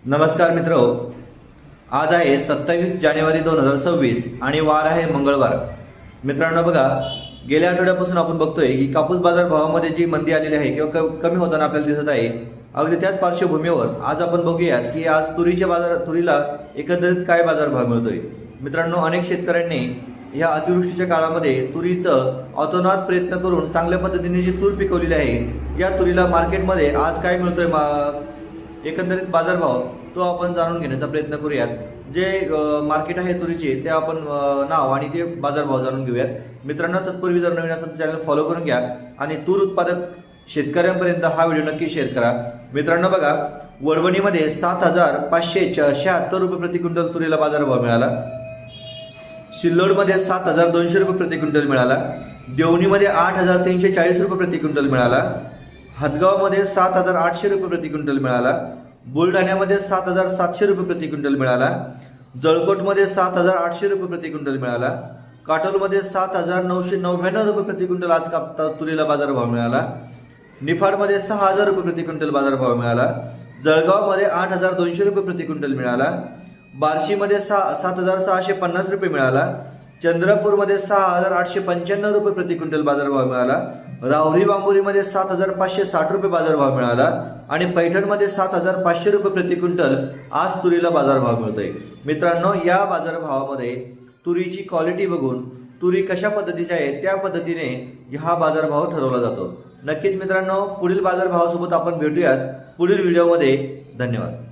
नमस्कार मित्रो, आज आहे 27 जानेवारी 2026 आणि वार आहे मंगळवार। मित्रांनो बघा, गेल्या आठवड्यापासून आपण बघतोय की कापूस बाजार भावामध्ये जी मंदी आलेली आहे किंवा कमी होताना आपल्याला दिसत आहे। अगदी त्याच पार्श्वभूमीवर आज आपण बघूयात की आज तुरीला एकंदरीत काय बाजार भाव मिळतोय। मित्रांनो, अनेक शेतकऱ्यांनी या अतिवृष्टीच्या काळामध्ये तुरीचं अतोनात प्रयत्न करून चांगल्या पद्धतीने जी तूर पिकवलेली आहे, या तुरीला मार्केटमध्ये आज काय मिळतोय एकंदरीत बाजारभाव तो आपण जाणून घेण्याचा प्रयत्न करूयात। जे मार्केट आहे तुरीचे ते आपण नाव आणि ते बाजारभाव जाणून घेऊयात। मित्रांनो, तत्पूर्वी जर नवीन असेल तर चॅनल फॉलो करून घ्या आणि तूर उत्पादक शेतकऱ्यांपर्यंत हा व्हिडिओ नक्की शेअर करा। मित्रांनो बघा, वडवणीमध्ये 7,576 रुपये प्रति क्विंटल तुरीला बाजारभाव मिळाला। सिल्लोडमध्ये 7,200 रुपये प्रति क्विंटल मिळाला। देवणीमध्ये 8,340 रुपये प्रति क्विंटल मिळाला। हदगावमध्ये 7,800 रुपये प्रति क्विंटल मिळाला। बुलढाण्यामध्ये 7,700 रुपये प्रति क्विंटल मिळाला। जळकोटमध्ये 7,800 रुपये प्रति क्विंटल मिळाला। काटोलमध्ये 7,999 रुपये प्रति क्विंटल आज तुरीला बाजारभाव मिळाला। निफाडमध्ये 6,000 रुपये प्रति क्विंटल बाजारभाव मिळाला। जळगावमध्ये 8,200 रुपये प्रति क्विंटल मिळाला। बार्शीमध्ये 7,650 रुपये मिळाला। चंद्रपूरमध्ये 6,895 रुपये प्रति क्विंटल बाजारभाव मिळाला। राहुरी बांबोरीमध्ये 7,560 रुपये बाजारभाव मिळाला आणि पैठणमध्ये 7,500 रुपये प्रति क्विंटल आज तुरीला बाजारभाव मिळतोय। मित्रांनो, या बाजारभावामध्ये तुरीची क्वालिटी बघून तुरी कशा पद्धतीच्या आहे त्या पद्धतीने हा बाजारभाव ठरवला जातो। नक्कीच मित्रांनो, पुढील बाजारभावासोबत आपण भेटूयात पुढील व्हिडिओमध्ये। धन्यवाद।